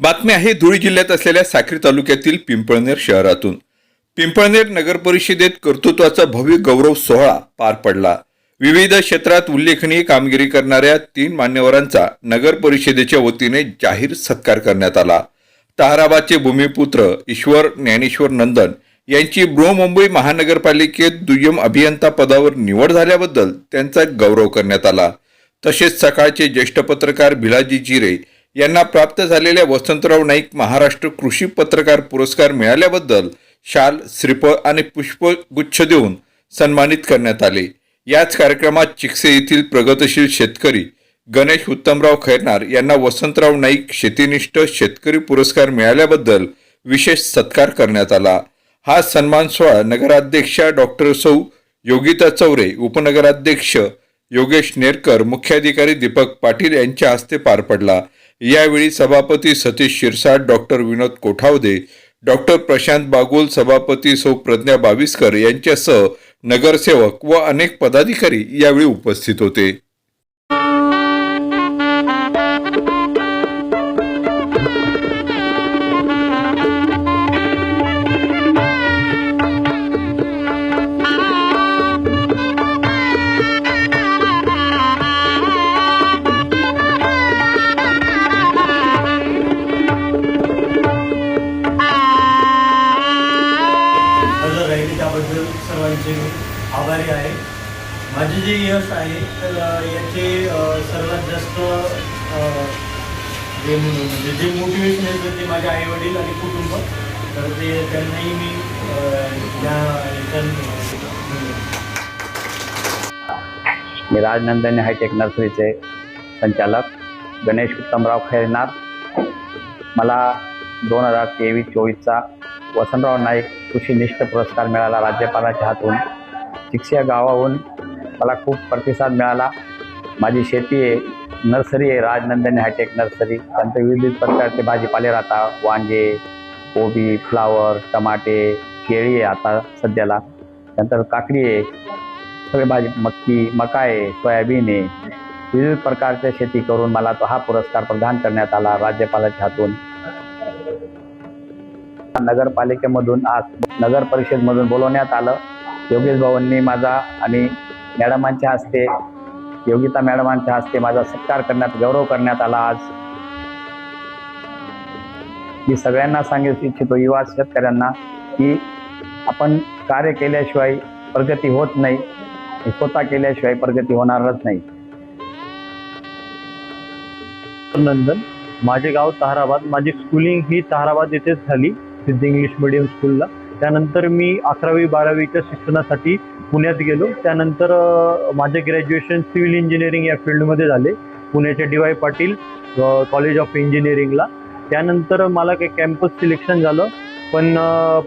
बातमी आहे धुळे जिल्ह्यात असलेल्या साक्री तालुक्यातील पिंपळनेर शहरातून। पिंपळनेर नगर परिषदेत कर्तृत्वाचा भव्य गौरव सोहळा पार पडला। विविध क्षेत्रात उल्लेखनीय कामगिरी करणाऱ्या 3 मान्यवरांचा नगर परिषदेच्या वतीने जाहीर सत्कार करण्यात आला। ताहराबादचे भूमिपुत्र ईश्वर ज्ञानेश्वर नंदन यांची बृहन्मुंबई महानगरपालिकेत दुय्यम अभियंता पदावर निवड झाल्याबद्दल त्यांचा गौरव करण्यात आला। तसेच सकाळचे ज्येष्ठ पत्रकार भिलाजी जिरे यांना प्राप्त झालेल्या वसंतराव नाईक महाराष्ट्र कृषी पत्रकार पुरस्कार मिळाल्याबद्दल शाल, श्रीफळ आणि पुष्पगुच्छ देऊन सन्मानित करण्यात आले। याच कार्यक्रमात चिकसे येथील प्रगतशील शेतकरी गणेश उत्तमराव खैरनार यांना वसंतराव नाईक शेतीनिष्ठ शेतकरी पुरस्कार मिळाल्याबद्दल विशेष सत्कार करण्यात आला। हा सन्मान सोहळा नगराध्यक्षा डॉक्टर सौ योगिता चौरे, उपनगराध्यक्ष योगेश नेरकर, मुख्याधिकारी दीपक पाटील यांच्या हस्ते पार पडला। यावेळी सभापती सतीश शिरसाट, डॉक्टर विनोद कोठावदे, डॉक्टर प्रशांत बागुल, सभापती सौ प्रज्ञा बाविस्कर यांच्यासह नगरसेवक व अनेक पदाधिकारी यावेळी उपस्थित होते। त्याबद्दल सर्वांचे आभारी आहे। माझे जे यश आहे तर याचे सर्वात जास्त जे मोटिवेशन आहे ते माझे आईवडील आणि कुटुंब, तर ते त्यांनाही मी मी राजनंदनी हायटेक नर्सरीचे संचालक गणेश उत्तमराव खैरनार। मला 2023-24चा वसंतराव नाईक कृषीनिष्ठ पुरस्कार मिळाला राज्यपालाच्या हातून। चिकसे गावाहून मला खूप प्रतिसाद मिळाला। माझी शेती आहे, नर्सरी आहे, राजनंदनी हायटेक नर्सरी। त्यानंतर विविध प्रकारचे भाजीपाले राहतात, वांगे, कोबी, फ्लावर, टमाटे, केळी आहे आता सध्याला, त्यानंतर काकडी आहे, सगळे भाजी, मका आहे, सोयाबीन आहे, विविध प्रकारच्या शेती करून मला तो हा पुरस्कार प्रदान करण्यात आला राज्यपालाच्या हातून। नगरपालिकेमधून आज नगर परिषदमधून बोलवण्यात आलं। योगेश भाऊंनी माझा आणि मॅडमांच्या हस्ते, योगिता मॅडमांच्या हस्ते माझा सत्कार करण्यात, गौरव करण्यात आला। आज मी सगळ्यांना सांगू इच्छितो, युवा शेतकऱ्यांना, की आपण कार्य केल्याशिवाय प्रगती होत नाही, स्वतः केल्याशिवाय प्रगती होणारच नाही। नंदन, माझे गाव ताहराबाद। माझी स्कूलिंग ही ताहराबाद येथेच झाली, सिद्ध इंग्लिश मीडियम स्कूलला। त्यानंतर मी 11वी-12वीच्या शिक्षणासाठी पुण्यात गेलो। त्यानंतर माझे ग्रॅज्युएशन सिव्हिल इंजिनिअरिंग या फील्डमध्ये झाले, पुण्याच्या DY पाटील कॉलेज ऑफ इंजिनिअरिंगला। त्यानंतर मला काही कॅम्पस सिलेक्शन झालं, पण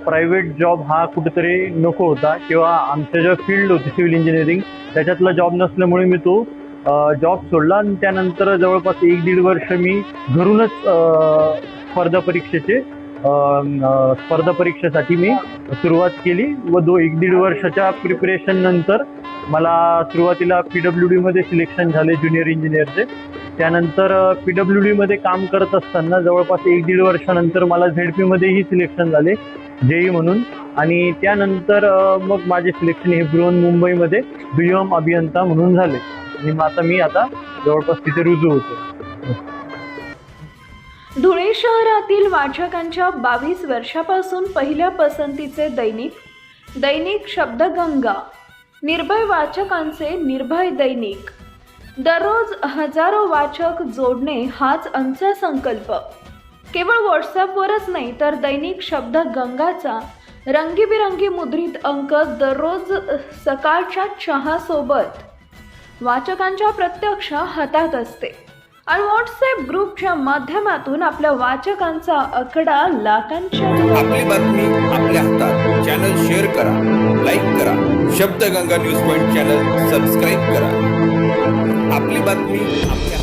प्रायव्हेट जॉब हा कुठेतरी नको होता, किंवा आमचं जे फील्ड होती सिव्हिल इंजिनिअरिंग त्याच्यातला जॉब नसल्यामुळे मी तो जॉब सोडला। आणि त्यानंतर जवळपास 1-1.5 वर्ष मी घरूनच स्पर्धा परीक्षेसाठी मी सुरुवात केली व 1-1.5 वर्षाच्या प्रिपरेशन नंतर मला सुरुवातीला PWD मध्ये सिलेक्शन झाले, ज्युनियर इंजिनियरचे। त्यानंतर PWD मध्ये काम करत असताना जवळपास 1-1.5 वर्षानंतर मला ZP मध्येही सिलेक्शन झाले, JE म्हणून। आणि त्यानंतर मग माझे सिलेक्शन हे बृहन्मुंबईमध्ये दुय्यम अभियंता म्हणून झाले, आणि मी आता जवळपास तिथे रुजू होतो। धुळे शहरातील वाचकांच्या 22 वर्षापासून पहिल्या पसंतीचे दैनिक शब्दगंगा, निर्भय वाचकांचे निर्भय दैनिक, दररोज हजारो वाचक जोडणे हाच आमचा संकल्प। केवळ व्हॉट्सॲपवरच नाही, तर दैनिक शब्दगंगाचा रंगीबिरंगी मुद्रित अंक दररोज सकाळच्या चहासोबत वाचकांच्या प्रत्यक्ष हातात असते, आणि व्हॉट्सॲप ग्रुपच्या माध्यमातून आपल्या वाचकांचा आकडा लाखांच्या। आपली बातमी आपल्या हातात। चॅनल शेअर करा, लाईक करा, Shabdganga news point channel subscribe करा। आपली बातमी आपल्या